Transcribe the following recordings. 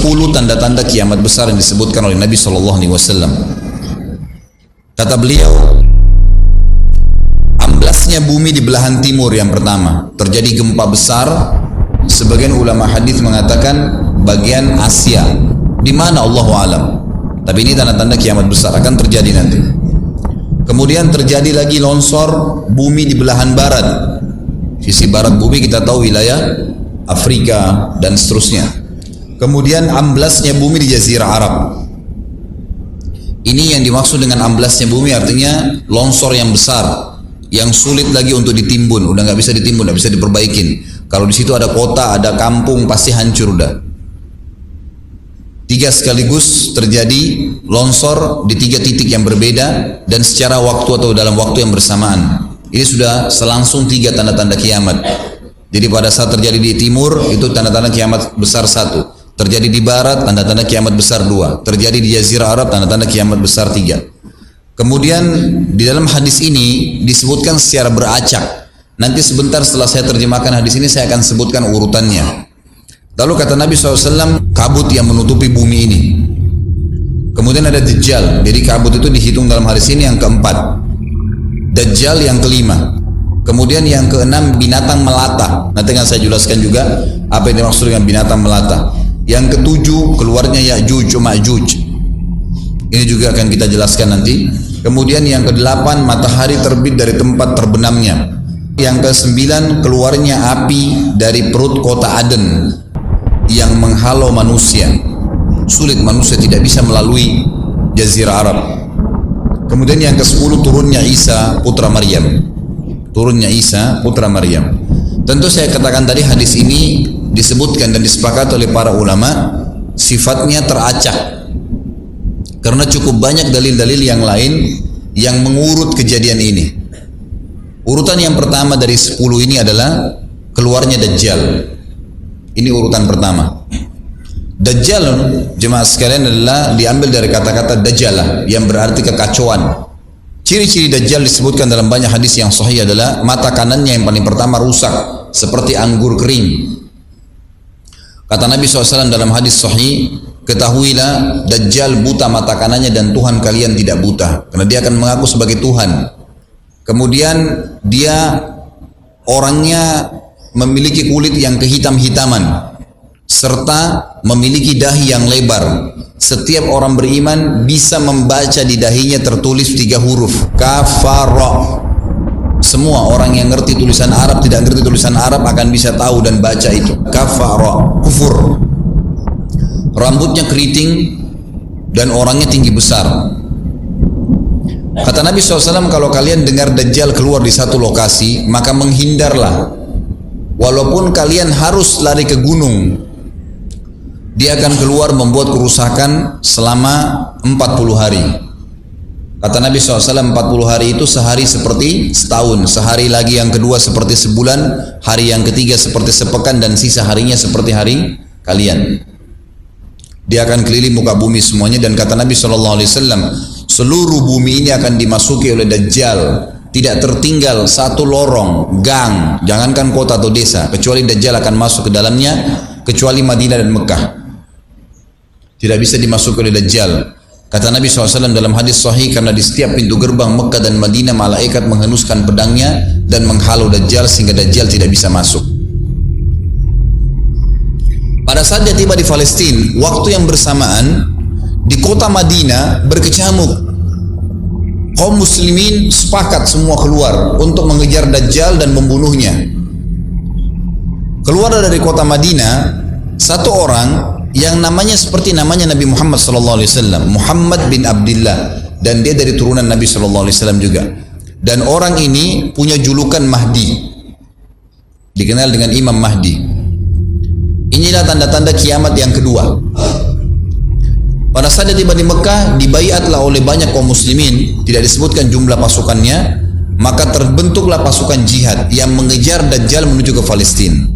10 tanda-tanda kiamat besar yang disebutkan oleh Nabi SAW. Kata beliau, amblasnya bumi di belahan timur yang pertama, terjadi gempa besar. Sebagian ulama hadis mengatakan bagian Asia, di mana Allahu alam. Tapi ini tanda-tanda kiamat besar akan terjadi nanti. Kemudian terjadi lagi longsor bumi di belahan barat. Sisi barat bumi kita tahu wilayah Afrika dan seterusnya. Kemudian amblasnya bumi di Jazirah Arab. Ini yang dimaksud dengan amblasnya bumi, artinya longsor yang besar, yang sulit lagi untuk ditimbun, udah nggak bisa ditimbun, nggak bisa diperbaikin. Kalau di situ ada kota, ada kampung, pasti hancur udah. 3 sekaligus terjadi longsor di 3 titik yang berbeda dan secara waktu atau dalam waktu yang bersamaan. Ini sudah selangsung 3 tanda-tanda kiamat. Jadi pada saat terjadi di timur itu tanda-tanda kiamat besar 1. Terjadi di barat, tanda-tanda kiamat besar 2. Terjadi di Jazirah Arab, tanda-tanda kiamat besar 3. Kemudian di dalam hadis ini disebutkan secara beracak. Nanti sebentar setelah saya terjemahkan hadis ini, saya akan sebutkan urutannya. Lalu kata Nabi SAW, kabut yang menutupi bumi ini. Kemudian ada Dajjal. Jadi kabut itu dihitung dalam hadis ini yang keempat. Dajjal yang kelima. Kemudian yang keenam binatang melata. Nanti akan saya jelaskan juga apa yang dimaksud dengan binatang melata. Yang ketujuh keluarnya Ya'juj Ma'juj. Ini juga akan kita jelaskan nanti. Kemudian yang kedelapan matahari terbit dari tempat terbenamnya. Yang kesembilan keluarnya api dari perut kota Aden yang menghalau manusia. Sulit, manusia tidak bisa melalui Jazirah Arab. Kemudian yang ke-10 turunnya Isa putra Maryam. Turunnya Isa putra Maryam. Tentu saya katakan tadi hadis ini disebutkan dan disepakati oleh para ulama sifatnya teracak. Karena cukup banyak dalil-dalil yang lain yang mengurut kejadian ini. Urutan yang pertama dari 10 ini adalah keluarnya Dajjal. Ini urutan pertama. Dajjal, jemaah sekalian, adalah diambil dari kata-kata Dajjalah yang berarti kekacauan. Ciri-ciri Dajjal disebutkan dalam banyak hadis yang sahih adalah mata kanannya yang paling pertama rusak seperti anggur kering. Kata Nabi SAW dalam hadis sahih, ketahuilah Dajjal buta mata kanannya dan Tuhan kalian tidak buta, karena dia akan mengaku sebagai Tuhan. Kemudian dia orangnya memiliki kulit yang kehitam-hitaman serta memiliki dahi yang lebar. Setiap orang beriman bisa membaca di dahinya tertulis 3 huruf kafara. Semua orang yang ngerti tulisan Arab, tidak ngerti tulisan Arab akan bisa tahu dan baca itu. Kafara, kufur. Rambutnya keriting dan orangnya tinggi besar. Kata Nabi SAW, kalau kalian dengar Dajjal keluar di satu lokasi, maka menghindarlah. Walaupun kalian harus lari ke gunung, dia akan keluar membuat kerusakan selama 40 hari. Kata Nabi SAW, 40 hari itu sehari seperti setahun, sehari lagi yang kedua seperti sebulan, hari yang ketiga seperti sepekan, dan sisa harinya seperti hari kalian. Dia akan keliling muka bumi semuanya, dan kata Nabi SAW, seluruh bumi ini akan dimasuki oleh Dajjal. Tidak tertinggal satu lorong, gang, jangankan kota atau desa, kecuali Dajjal akan masuk ke dalamnya, kecuali Madinah dan Mekah. Tidak bisa dimasuki oleh Dajjal. Kata Nabi SAW dalam hadis sahih, karena di setiap pintu gerbang Mekah dan Madinah malaikat menghenuskan pedangnya dan menghalau Dajjal sehingga Dajjal tidak bisa masuk. Pada saat dia tiba di Palestina, waktu yang bersamaan di kota Madinah berkecamuk. Kaum muslimin sepakat semua keluar untuk mengejar Dajjal dan membunuhnya. Keluar dari kota Madinah satu orang yang namanya seperti namanya Nabi Muhammad SAW, Muhammad bin Abdullah, dan dia dari turunan Nabi SAW juga. Dan orang ini punya julukan Mahdi, dikenal dengan Imam Mahdi. Inilah tanda-tanda kiamat yang kedua. Pada saat dia tiba di Mekah, dibaiatlah oleh banyak kaum muslimin, tidak disebutkan jumlah pasukannya, maka terbentuklah pasukan jihad yang mengejar Dajjal menuju ke Palestina.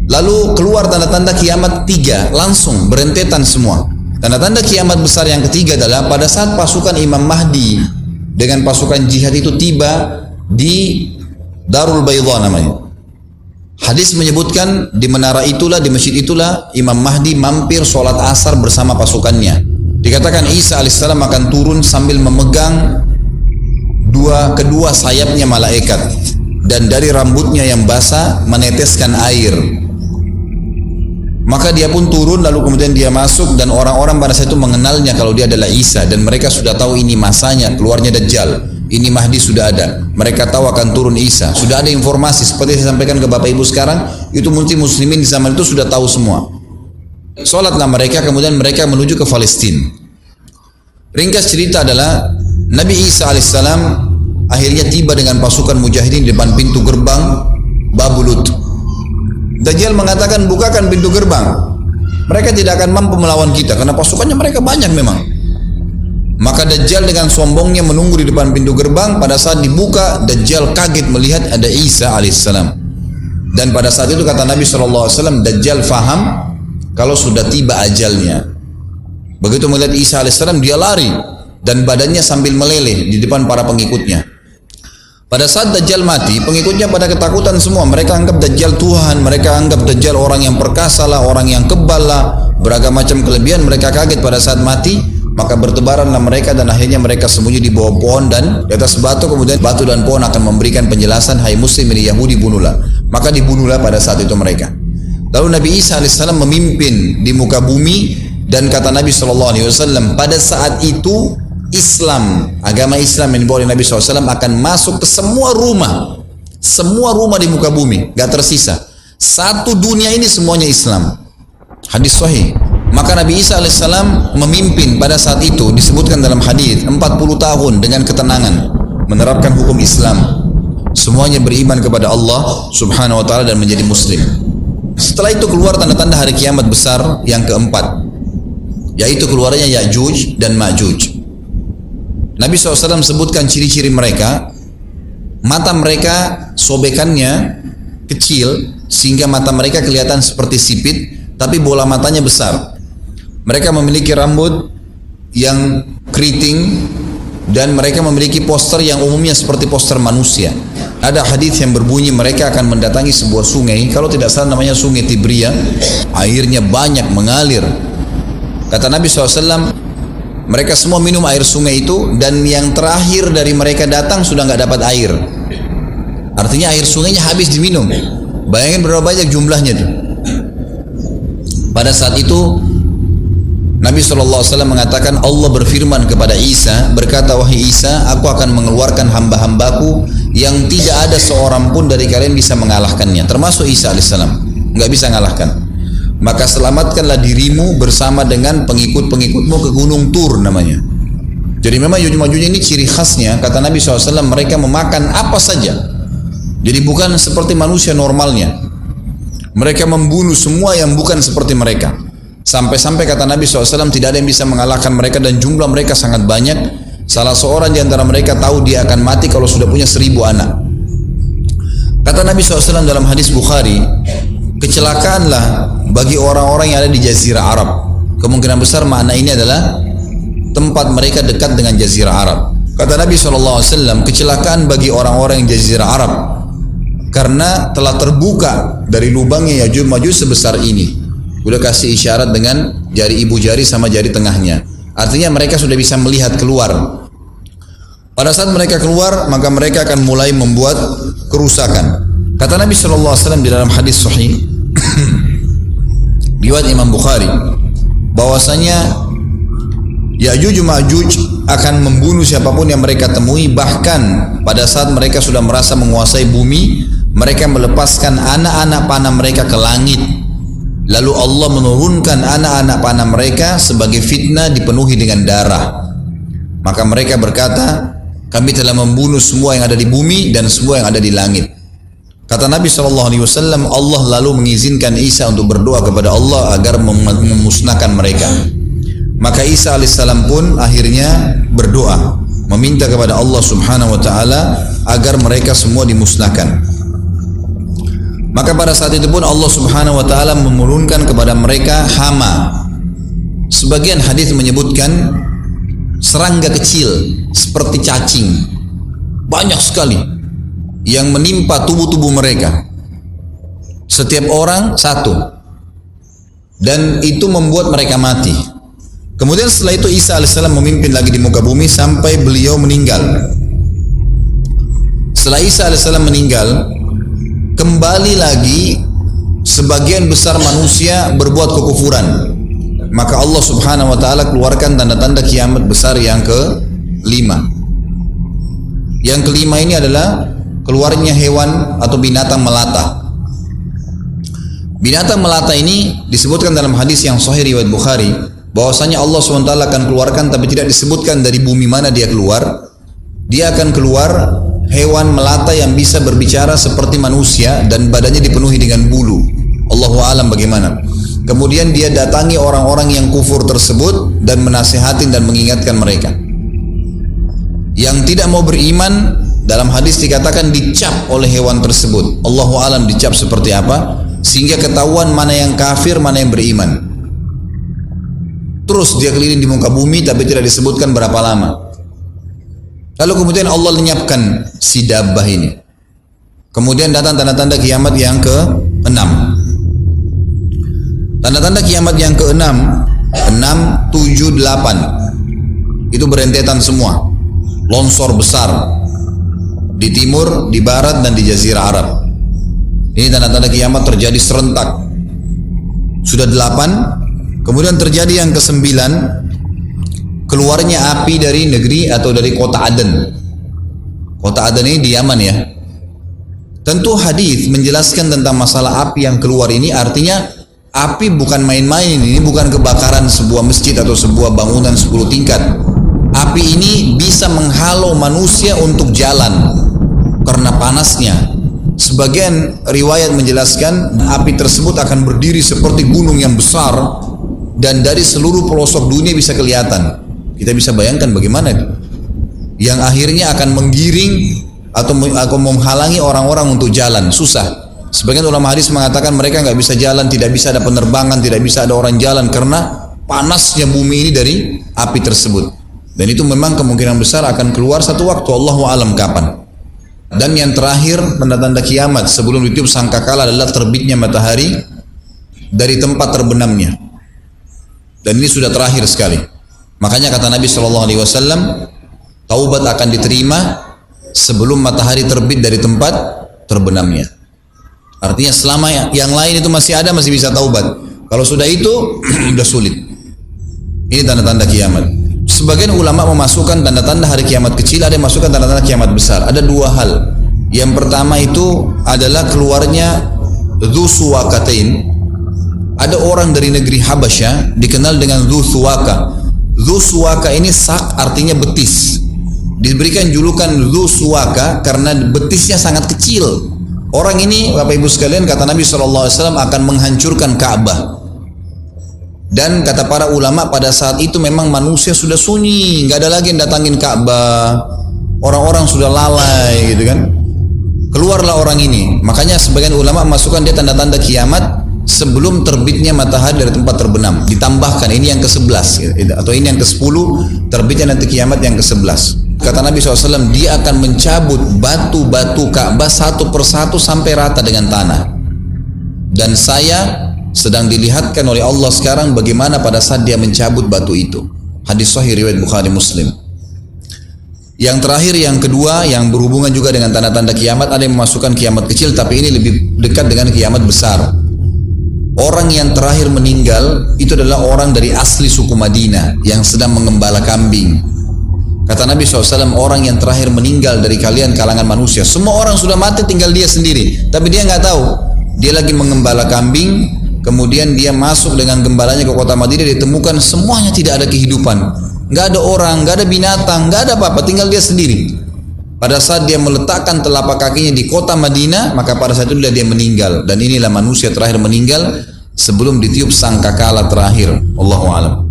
Lalu keluar tanda-tanda kiamat 3, langsung berentetan semua. Tanda-tanda kiamat besar yang ketiga adalah pada saat pasukan Imam Mahdi dengan pasukan jihad itu tiba di Darul Baydha namanya. Hadis menyebutkan di menara itulah, di masjid itulah Imam Mahdi mampir sholat asar bersama pasukannya. Dikatakan Isa alaihissalam akan turun sambil memegang kedua sayapnya malaikat, dan dari rambutnya yang basah meneteskan air. Maka dia pun turun, lalu kemudian dia masuk, dan orang-orang pada saat itu mengenalnya kalau dia adalah Isa, dan mereka sudah tahu ini masanya keluarnya Dajjal, ini Mahdi sudah ada. Mereka tahu akan turun Isa, sudah ada informasi seperti saya sampaikan ke Bapak Ibu sekarang. Itu muslimin di zaman itu sudah tahu semua. Sholatlah mereka, kemudian mereka menuju ke Palestina. Ringkas cerita adalah Nabi Isa alaihissalam akhirnya tiba dengan pasukan mujahidin di depan pintu gerbang Babulut. Dajjal mengatakan, bukakan pintu gerbang. Mereka tidak akan mampu melawan kita karena pasukannya mereka banyak memang. Maka Dajjal dengan sombongnya menunggu di depan pintu gerbang. Pada saat dibuka, Dajjal kaget melihat ada Isa alaihissalam. Dan pada saat itu kata Nabi SAW, Dajjal faham kalau sudah tiba ajalnya. Begitu melihat Isa alaihissalam, dia lari dan badannya sambil meleleh di depan para pengikutnya. Pada saat Dajjal mati, pengikutnya pada ketakutan semua. Mereka anggap Dajjal Tuhan, mereka anggap Dajjal orang yang perkasa lah, orang yang kebal lah, beragam macam kelebihan. Mereka kaget pada saat mati, maka bertebaranlah mereka dan akhirnya mereka sembunyi di bawah pohon dan di atas batu. Kemudian batu dan pohon akan memberikan penjelasan, hai muslim ini Yahudi, bunuhlah. Maka dibunuhlah pada saat itu mereka. Lalu Nabi Isa alaihissalam memimpin di muka bumi, dan kata Nabi SAW, pada saat itu Islam, agama Islam yang dibawa oleh Nabi SAW akan masuk ke semua rumah di muka bumi, gak tersisa. Satu dunia ini semuanya Islam. Hadis sahih. Maka Nabi Isa alaihissalam memimpin pada saat itu, disebutkan dalam hadis 40 tahun dengan ketenangan menerapkan hukum Islam. Semuanya beriman kepada Allah subhanahu wa ta'ala dan menjadi muslim. Setelah itu keluar tanda-tanda hari kiamat besar yang keempat, yaitu keluarnya Ya'juj dan Ma'juj. Nabi SAW sebutkan ciri-ciri mereka. Mata mereka sobekannya kecil sehingga mata mereka kelihatan seperti sipit, tapi bola matanya besar. Mereka memiliki rambut yang keriting dan mereka memiliki poster yang umumnya seperti poster manusia. Ada hadis yang berbunyi mereka akan mendatangi sebuah sungai, kalau tidak salah namanya Sungai Tibria. Airnya banyak mengalir. Kata Nabi SAW, mereka semua minum air sungai itu, dan yang terakhir dari mereka datang sudah nggak dapat air. Artinya air sungainya habis diminum. Bayangin berapa banyak jumlahnya tuh. Pada saat itu Nabi SAW mengatakan, Allah berfirman kepada Isa, berkata, wahai Isa, aku akan mengeluarkan hamba-hambaku yang tidak ada seorang pun dari kalian bisa mengalahkannya, termasuk Isa alaihissalam, nggak bisa mengalahkan. Maka selamatkanlah dirimu bersama dengan pengikut-pengikutmu ke Gunung Tur namanya. Jadi memang Ya'juj ini ciri khasnya, kata Nabi SAW, mereka memakan apa saja. Jadi bukan seperti manusia normalnya. Mereka membunuh semua yang bukan seperti mereka. Sampai-sampai kata Nabi SAW, tidak ada yang bisa mengalahkan mereka dan jumlah mereka sangat banyak. Salah seorang di antara mereka tahu dia akan mati kalau sudah punya 1000 anak. Kata Nabi SAW dalam hadis Bukhari, kecelakaanlah bagi orang-orang yang ada di Jazirah Arab. Kemungkinan besar makna ini adalah tempat mereka dekat dengan Jazirah Arab. Kata Nabi SAW, kecelakaan bagi orang-orang yang Jazirah Arab karena telah terbuka dari lubangnya Ya'juj Ma'juj sebesar ini. Udah kasih isyarat dengan jari ibu jari sama jari tengahnya. Artinya mereka sudah bisa melihat keluar. Pada saat mereka keluar, maka mereka akan mulai membuat kerusakan. Kata Nabi SAW di dalam hadis sahih riwayat Imam Bukhari, bahwasanya Ya'juj Ma'juj akan membunuh siapapun yang mereka temui. Bahkan pada saat mereka sudah merasa menguasai bumi, mereka melepaskan anak-anak panah mereka ke langit. Lalu Allah menurunkan anak-anak panah mereka sebagai fitnah dipenuhi dengan darah. Maka mereka berkata, kami telah membunuh semua yang ada di bumi dan semua yang ada di langit. Kata Nabi SAW, Allah lalu mengizinkan Isa untuk berdoa kepada Allah agar memusnahkan mereka. Maka Isa alaihissalam pun akhirnya berdoa, meminta kepada Allah subhanahu wa ta'ala agar mereka semua dimusnahkan. Maka pada saat itu pun Allah subhanahu wa ta'ala menurunkan kepada mereka hama. Sebagian hadis menyebutkan serangga kecil seperti cacing, banyak sekali yang menimpa tubuh-tubuh mereka. Setiap orang satu. Dan itu membuat mereka mati. Kemudian setelah itu Isa alaihissalam memimpin lagi di muka bumi sampai beliau meninggal. Setelah Isa alaihissalam meninggal, kembali lagi sebagian besar manusia berbuat kekufuran. Maka Allah subhanahu wa ta'ala keluarkan tanda-tanda kiamat besar yang kelima. Yang kelima ini adalah keluarnya hewan atau binatang melata. Binatang melata ini disebutkan dalam hadis yang sahih riwayat Bukhari, bahwasanya Allah SWT akan keluarkan, tapi tidak disebutkan dari bumi mana dia keluar. Dia akan keluar hewan melata yang bisa berbicara seperti manusia dan badannya dipenuhi dengan bulu. Allahu a'lam bagaimana. Kemudian dia datangi orang-orang yang kufur tersebut dan menasihatin dan mengingatkan mereka. Yang tidak mau beriman, dalam hadis dikatakan dicap oleh hewan tersebut. Allahu a'lam dicap seperti apa, sehingga ketahuan mana yang kafir, mana yang beriman. Terus dia keliling di muka bumi tapi tidak disebutkan berapa lama. Lalu kemudian Allah lenyapkan si dabbah ini. Kemudian datang tanda-tanda kiamat yang ke-6. Tanda-tanda kiamat yang ke-6, 6, 7, 8. Itu berentetan semua. Longsor besar di timur, di barat, dan di Jazirah Arab. Ini tanda-tanda kiamat terjadi serentak. Sudah 8. Kemudian terjadi yang ke-9, keluarnya api dari negeri atau dari kota Aden. Kota Aden ini di Yaman ya. Tentu hadis menjelaskan tentang masalah api yang keluar ini, artinya api bukan main-main. Ini bukan kebakaran sebuah masjid atau sebuah bangunan 10 tingkat. Api ini bisa menghalau manusia untuk jalan karena panasnya. Sebagian riwayat menjelaskan api tersebut akan berdiri seperti gunung yang besar dan dari seluruh pelosok dunia bisa kelihatan. Kita bisa bayangkan bagaimana yang akhirnya akan menggiring atau menghalangi orang-orang untuk jalan, susah. Sebagian ulama hadis mengatakan mereka nggak bisa jalan, tidak bisa ada penerbangan, tidak bisa ada orang jalan karena panasnya bumi ini dari api tersebut. Dan itu memang kemungkinan besar akan keluar satu waktu, Allahu a'lam kapan. Dan yang terakhir tanda-tanda kiamat sebelum ditiup sangkakala adalah terbitnya matahari dari tempat terbenamnya. Dan ini sudah terakhir sekali. Makanya kata Nabi SAW, taubat akan diterima sebelum matahari terbit dari tempat terbenamnya. Artinya selama yang lain itu masih ada, masih bisa taubat. Kalau sudah itu sudah sulit. Ini tanda-tanda kiamat. Sebagian ulama memasukkan tanda-tanda hari kiamat kecil, ada yang masukkan tanda-tanda kiamat besar. Ada dua hal. Yang pertama itu adalah keluarnya Dzu Suwakatain. Ada orang dari negeri Habasyah dikenal dengan Dzu Suwaka. Dzu Suwaka ini sak artinya betis. Diberikan julukan Dzu Suwaka karena betisnya sangat kecil. Orang ini, Bapak Ibu sekalian, kata Nabi SAW akan menghancurkan Ka'bah. Dan kata para ulama pada saat itu memang manusia sudah sunyi, nggak ada lagi yang datangin Ka'bah. Orang-orang sudah lalai gitu kan. Keluarlah orang ini. Makanya sebagian ulama masukkan dia tanda-tanda kiamat sebelum terbitnya matahari dari tempat terbenam. Ditambahkan ini yang ke-11 atau ini yang ke-10, terbitnya nanti kiamat yang ke-11. Kata Nabi SAW, dia akan mencabut batu-batu Ka'bah satu persatu sampai rata dengan tanah. Dan saya sedang dilihatkan oleh Allah sekarang bagaimana pada saat dia mencabut batu itu. Hadis sahih riwayat Bukhari Muslim. Yang terakhir, yang kedua, yang berhubungan juga dengan tanda-tanda kiamat, ada yang memasukkan kiamat kecil, tapi ini lebih dekat dengan kiamat besar. Orang yang terakhir meninggal itu adalah orang dari asli suku Madinah yang sedang mengembala kambing. Kata Nabi SAW, orang yang terakhir meninggal dari kalian kalangan manusia. Semua orang sudah mati, tinggal dia sendiri. Tapi dia nggak tahu. Dia lagi mengembala kambing. Kemudian dia masuk dengan gembalanya ke kota Madinah, ditemukan semuanya tidak ada kehidupan, nggak ada orang, nggak ada binatang, nggak ada apa-apa, tinggal dia sendiri. Pada saat dia meletakkan telapak kakinya di kota Madinah, maka pada saat itu dia meninggal. Dan inilah manusia terakhir meninggal sebelum ditiup sangkakala terakhir. Allahu a'lam.